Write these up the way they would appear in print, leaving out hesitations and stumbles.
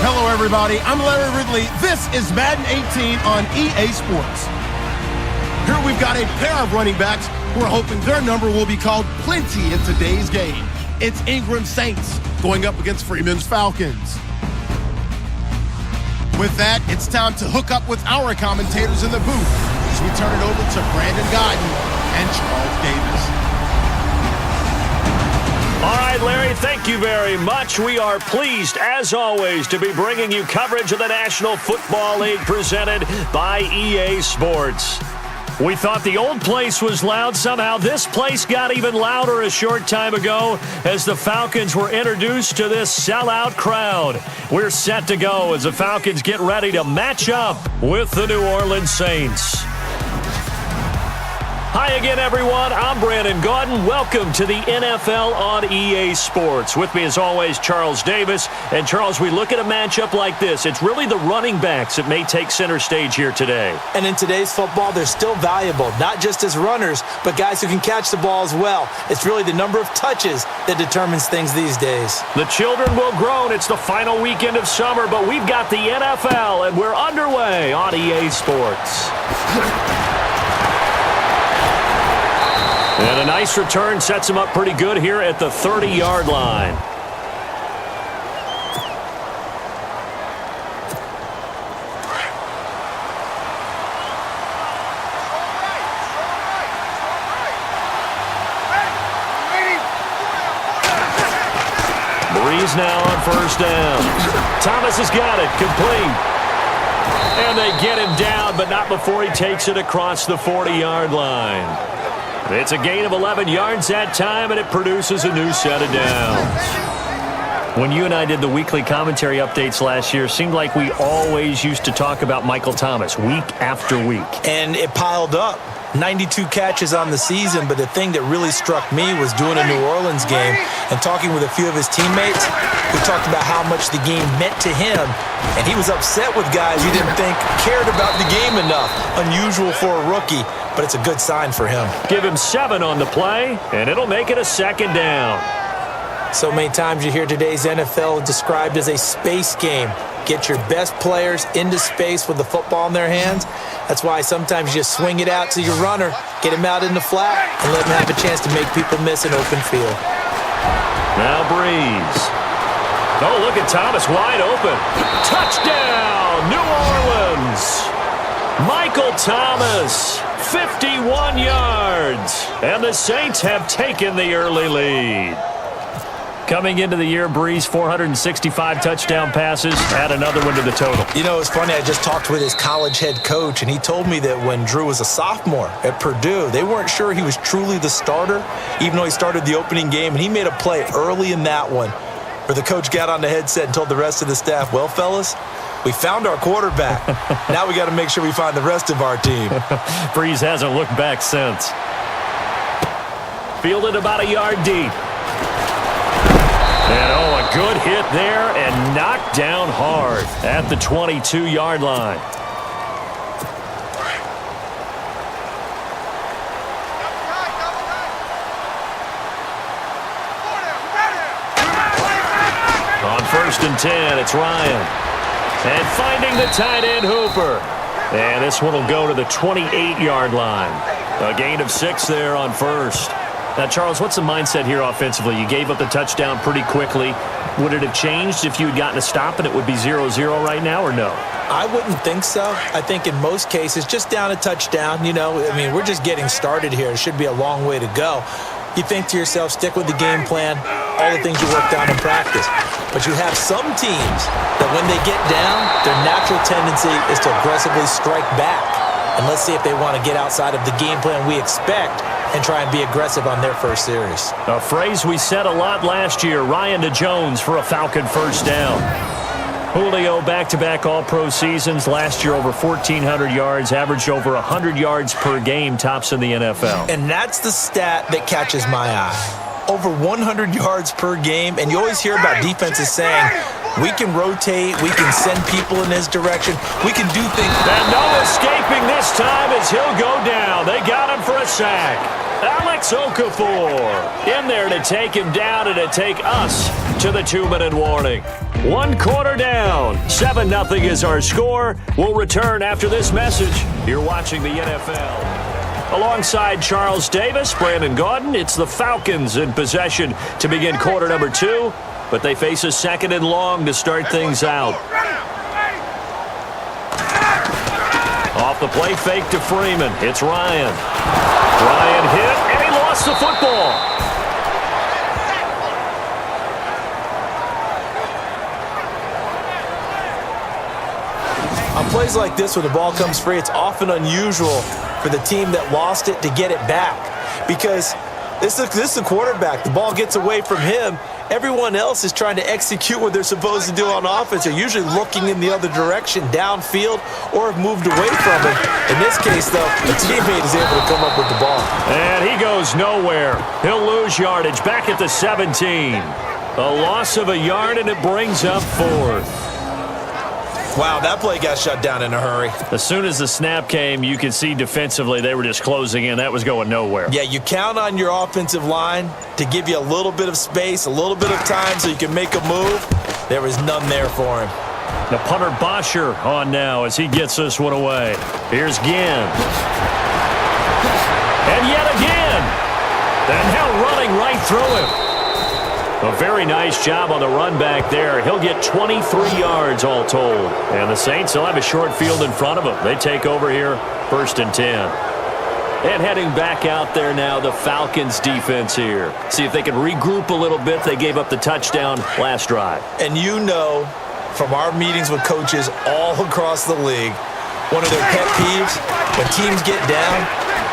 Hello, everybody. I'm Larry Ridley. This is Madden 18 on EA Sports. Here we've got a pair of running backs who are hoping their number will be called plenty in today's game. It's Ingram Saints going up against Freeman's Falcons. With that, it's time to hook up with our commentators in the booth as we turn it over to Brandon Godden and Charles Davis. All right, Larry, thank you very much. We are pleased, as always, to be bringing you coverage of the National Football League presented by EA Sports. We thought the old place was loud. Somehow this place got even louder a short time ago as the Falcons were introduced to this sellout crowd. We're set to go as the Falcons get ready to match up with the New Orleans Saints. Hi again, everyone. I'm Brandon Godden. Welcome to the NFL on EA Sports. With me, as always, Charles Davis. And, Charles, we look at a matchup like this. It's really the running backs that may take center stage here today. And in today's football, they're still valuable, not just as runners, but guys who can catch the ball as well. It's really the number of touches that determines things these days. The children will groan. It's the final weekend of summer, but we've got the NFL, and we're underway on EA Sports. And a nice return sets him up pretty good here at the 30-yard line. Breeze now on first down. Thomas has got it, complete. And they get him down, but not before he takes it across the 40-yard line. It's a gain of 11 yards that time, and it produces a new set of downs. When you and I did the weekly commentary updates last year, it seemed like we always used to talk about Michael Thomas week after week. And it piled up. 92 catches on the season, but the thing that really struck me was doing a New Orleans game and talking with a few of his teammates who talked about how much the game meant to him, and he was upset with guys he didn't think cared about the game enough. Unusual for a rookie, but it's a good sign for him. Give him 7 on the play, and it'll make it a second down. So many times you hear today's NFL described as a space game. Get your best players into space with the football in their hands. That's why sometimes you just swing it out to your runner, get him out in the flat, and let him have a chance to make people miss an open field. Now Breeze. Oh, look at Thomas wide open. Touchdown, New Orleans. Michael Thomas, 51 yards. And the Saints have taken the early lead. Coming into the year, Breeze, 465 touchdown passes, add another one to the total. You know, it's funny, I just talked with his college head coach, and he told me that when Drew was a sophomore at Purdue, they weren't sure he was truly the starter, even though he started the opening game, and he made a play early in that one where the coach got on the headset and told the rest of the staff, well, fellas, we found our quarterback. Now we got to make sure we find the rest of our team. Breeze hasn't looked back since. Fielded about a yard deep. And, oh, a good hit there and knocked down hard at the 22-yard line. On 1st and 10, it's Ryan. And finding the tight end, Hooper. And this one will go to the 28-yard line. A gain of 6 there on first. Now, Charles, what's the mindset here offensively? You gave up the touchdown pretty quickly. Would it have changed if you had gotten a stop and it would be 0-0 right now, or no? I wouldn't think so. I think in most cases, just down a touchdown, you know, I mean, we're just getting started here. It should be a long way to go. You think to yourself, stick with the game plan, all the things you worked on in practice. But you have some teams that when they get down, their natural tendency is to aggressively strike back. And let's see if they want to get outside of the game plan we expect and try and be aggressive on their first series. A phrase we said a lot last year, Ryan to Jones for a Falcon first down. Julio back-to-back all-pro seasons. Last year over 1,400 yards, averaged over 100 yards per game, tops in the NFL. And that's the stat that catches my eye. Over 100 yards per game, and you always hear about defenses saying, we can rotate, we can send people in his direction, we can do things. And no escaping this time as he'll go down. They got him for a sack. Alex Okafor in there to take him down and to take us to the 2-minute warning. 1 quarter down. 7-0 is our score. We'll return after this message. You're watching the NFL. Alongside Charles Davis, Brandon Gaudin, it's the Falcons in possession to begin quarter number 2, but they face a 2nd and long to start things out. Off the play fake to Freeman. It's Ryan. Ryan hit, and he lost the football. On plays like this where the ball comes free, it's often unusual for the team that lost it to get it back because this is the quarterback. The ball gets away from him. Everyone else is trying to execute what they're supposed to do on offense. They're usually looking in the other direction, downfield, or have moved away from it. In this case, though, the teammate is able to come up with the ball. And he goes nowhere. He'll lose yardage back at the 17. A loss of a yard, and it brings up 4th. Wow, that play got shut down in a hurry. As soon as the snap came, you could see defensively they were just closing in. That was going nowhere. Yeah, you count on your offensive line to give you a little bit of space, a little bit of time so you can make a move. There was none there for him. The punter Bosher on now as he gets this one away. Here's Ginn. And yet again. And now running right through him. A very nice job on the run back there. He'll get 23 yards all told. And the Saints will have a short field in front of them. They take over here, 1st and 10. And heading back out there now, the Falcons defense here. See if they can regroup a little bit. They gave up the touchdown last drive. And you know from our meetings with coaches all across the league, one of their pet peeves, when teams get down,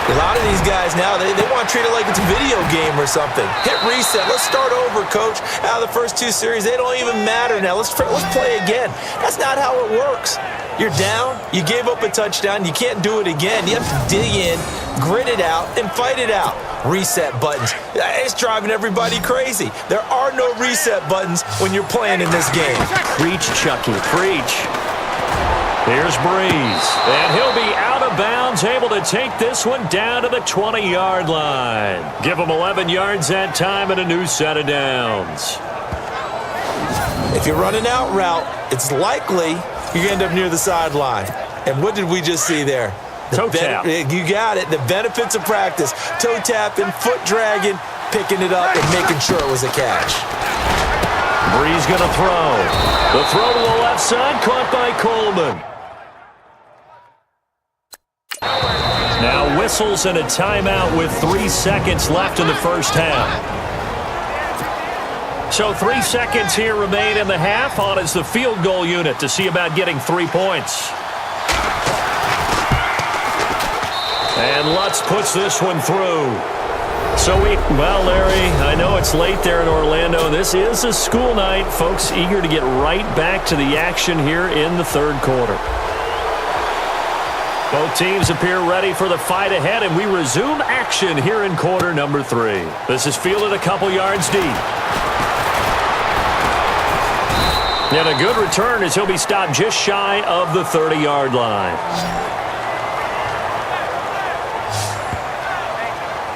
a lot of these guys now, they want to treat it like it's a video game or something. Hit reset. Let's start over, coach. Out of the first 2 series, they don't even matter now. Let's play again. That's not how it works. You're down. You gave up a touchdown. You can't do it again. You have to dig in, grit it out, and fight it out. Reset buttons. It's driving everybody crazy. There are no reset buttons when you're playing in this game. Preach, Chucky. Preach. Here's Breeze, and he'll be out of bounds, able to take this one down to the 20-yard line. Give him 11 yards that time and a new set of downs. If you're running out route, it's likely you end up near the sideline. And what did we just see there? Toe tap. You got it. The benefits of practice. Toe tapping, foot dragging, picking it up, and making sure it was a catch. Breeze going to throw. The throw to the left side, caught by Coleman. Now whistles and a timeout with 3 seconds left in the first half. So 3 seconds here remain in the half. On is the field goal unit to see about getting 3 points. And Lutz puts this one through. So well, Larry, I know it's late there in Orlando. This is a school night. Folks eager to get right back to the action here in the 3rd quarter. Both teams appear ready for the fight ahead, and we resume action here in quarter number 3. This is fielded a couple yards deep. And a good return as he'll be stopped just shy of the 30-yard line.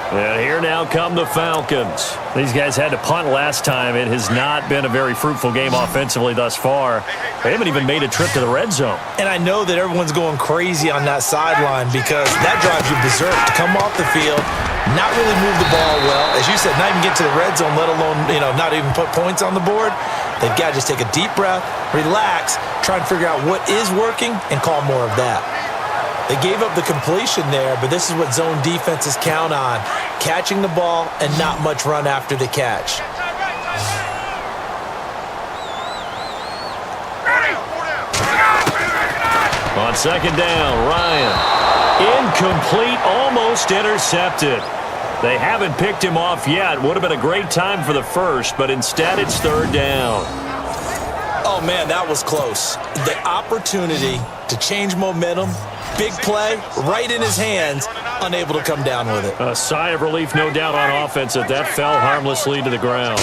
And here now come the Falcons. These guys had to punt last time. It has not been a very fruitful game offensively thus far. They haven't even made a trip to the red zone. And I know that everyone's going crazy on that sideline because that drives you berserk to come off the field, not really move the ball well. As you said, not even get to the red zone, let alone, not even put points on the board. They've got to just take a deep breath, relax, try and figure out what is working, and call more of that. They gave up the completion there, but this is what zone defenses count on, catching the ball and not much run after the catch. On 2nd down, Ryan. Incomplete, almost intercepted. They haven't picked him off yet. Would have been a great time for the first, but instead it's 3rd down. Oh, man, that was close. The opportunity to change momentum, big play, right in his hands, unable to come down with it. A sigh of relief, no doubt, on offense that fell harmlessly to the ground.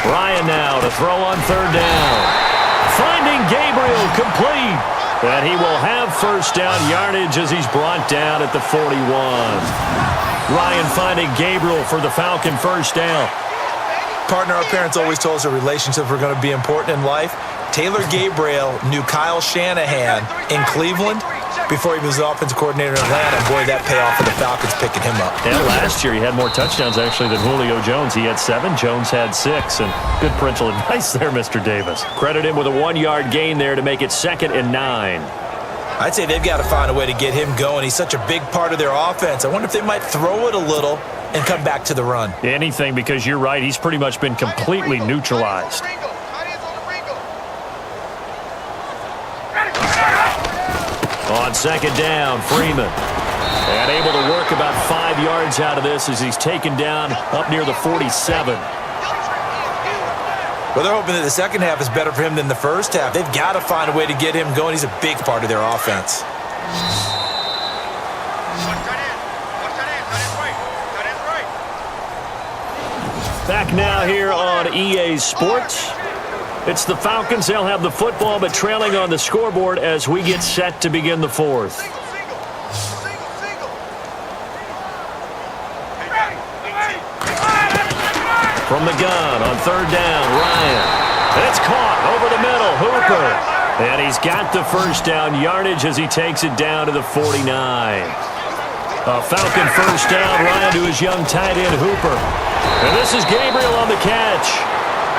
Ryan now to throw on 3rd down. Finding Gabriel complete. And he will have first down yardage as he's brought down at the 41. Ryan finding Gabriel for the Falcon first down. Partner, our parents always told us that relationships were going to be important in life. Taylor Gabriel knew Kyle Shanahan in Cleveland before he was the offensive coordinator in Atlanta. Boy, that payoff for the Falcons picking him up. And last year he had more touchdowns actually than Julio Jones. He had 7. Jones had 6. And good parental advice there, Mr. Davis. Credit him with a 1-yard gain there to make it 2nd and 9. I'd say they've got to find a way to get him going. He's such a big part of their offense. I wonder if they might throw it a little and come back to the run. Anything, because you're right. He's pretty much been completely neutralized. On 2nd down, Freeman. And able to work about 5 yards out of this as he's taken down up near the 47. Well, they're hoping that the second half is better for him than the first half. They've got to find a way to get him going. He's a big part of their offense. Back now here on EA Sports. It's the Falcons. They'll have the football, but trailing on the scoreboard as we get set to begin the 4th. From the gun on 3rd down, Ryan. It's caught over the middle, Hooper. And he's got the first down yardage as he takes it down to the 49. A Falcon first down, Ryan to his young tight end, Hooper. And this is Gabriel on the catch.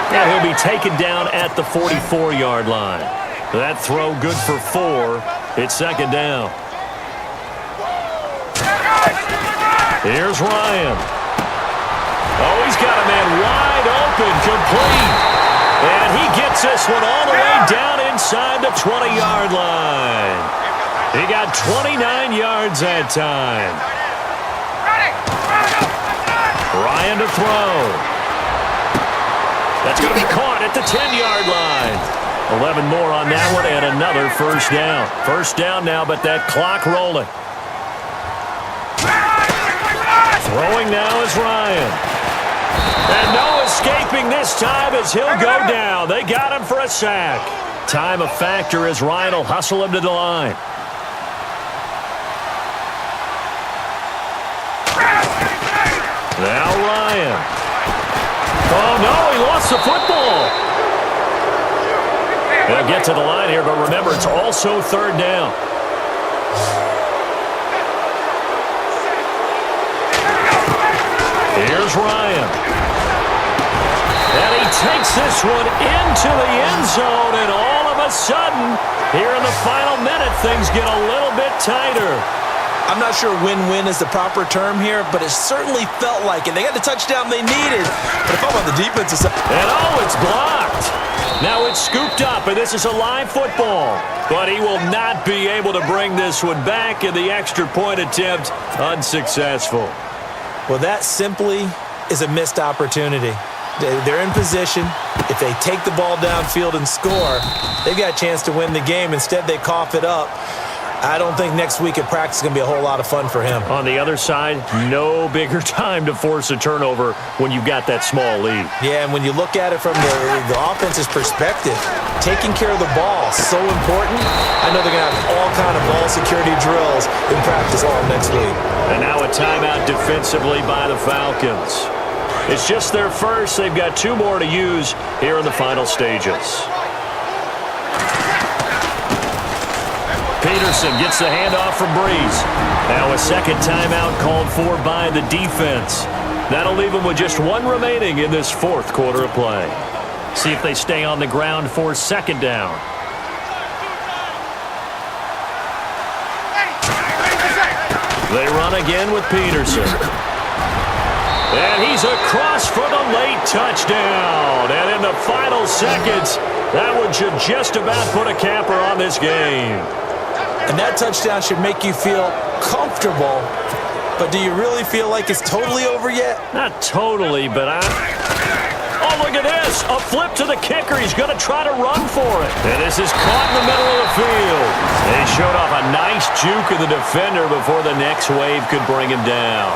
And he'll be taken down at the 44-yard line. That throw good for 4. It's 2nd down. Here's Ryan. Oh, he's got a man wide open, complete. And he gets this one all the way down inside the 20-yard line. He got 29 yards that time. Ryan to throw. That's going to be caught at the 10-yard line. 11 more on that one and another first down. First down now, but that clock rolling. Throwing now is Ryan. And no escaping this time as he'll go down. They got him for a sack. Time a factor as Ryan will hustle him to the line. Now Ryan. Oh, no, he lost the football. They'll get to the line here, but remember, it's also 3rd down. Here's Ryan. And he takes this one into the end zone, and all of a sudden, here in the final minute, things get a little bit tighter. I'm not sure win-win is the proper term here, but it certainly felt like it. They got the touchdown they needed, but if I'm on the defensive side... And oh, it's blocked. Now it's scooped up, and this is a live football. But he will not be able to bring this one back, and the extra point attempt unsuccessful. Well, that simply is a missed opportunity. They're in position. If they take the ball downfield and score, they've got a chance to win the game. Instead, they cough it up. I don't think next week at practice is going to be a whole lot of fun for him. On the other side, no bigger time to force a turnover when you've got that small lead. Yeah, and when you look at it from the offense's perspective, taking care of the ball is so important. I know they're going to have all kind of ball security drills in practice all next week. And now a timeout defensively by the Falcons. It's just their first. They've got 2 more to use here in the final stages. Peterson gets the handoff from Breeze. Now a second timeout called for by the defense. That'll leave them with just 1 remaining in this 4th quarter of play. See if they stay on the ground for 2nd down. They run again with Peterson. And he's across for the late touchdown. And in the final seconds, that one should just about put a capper on this game. And that touchdown should make you feel comfortable. But do you really feel like it's totally over yet? Not totally, but Oh, look at this. A flip to the kicker. He's going to try to run for it. And this is caught in the middle of the field. They showed off a nice juke of the defender before the next wave could bring him down.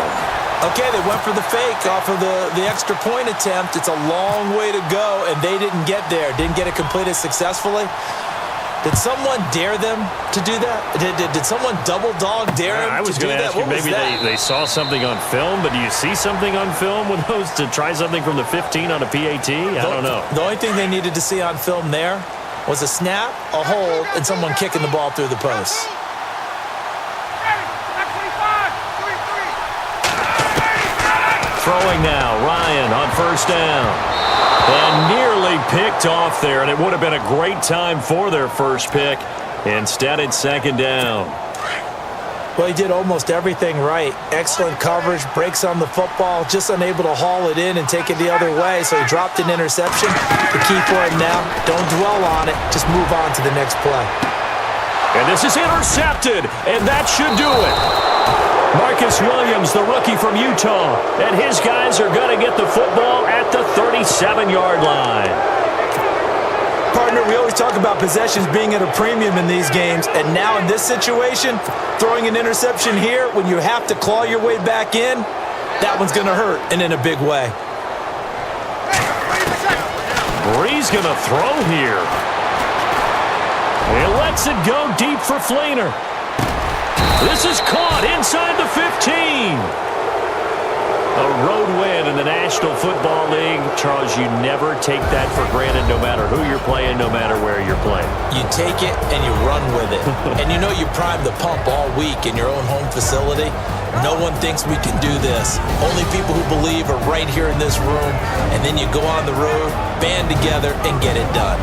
Okay, they went for the fake off of the extra point attempt. It's a long way to go, and they didn't get there. Didn't get it completed successfully. Did someone dare them to do that? Did someone double dog dare them I was to do going to that? ask you, maybe they saw something on film, but do you see something on film with those to try something from the 15 on a PAT? I don't know. The only thing they needed to see on film there was a snap, a hold, and someone kicking the ball through the post. Throwing now, Ryan on first down. And nearly picked off there, and it would have been a great time for their first pick. Instead, it's second down. Well, he did almost everything right. Excellent coverage, breaks on the football, just unable to haul it in and take it the other way, so he dropped an interception. The key for him now, don't dwell on it, just move on to the next play. And this is intercepted, and that should do it. Marcus Williams, the rookie from Utah, and his guys are going to get the football at the 37-yard line. Partner, we always talk about possessions being at a premium in these games, and now in this situation, throwing an interception here when you have to claw your way back in, that one's going to hurt, and in a big way. Bree's going to throw here. He lets it go deep for Fleener. This is caught inside the 15. A road win in the National Football League. Charles, you never take that for granted no matter who you're playing, no matter where you're playing. You take it and you run with it. And you know you prime the pump all week in your own home facility. No one thinks we can do this. Only people who believe are right here in this room. And then you go on the road, band together, and get it done.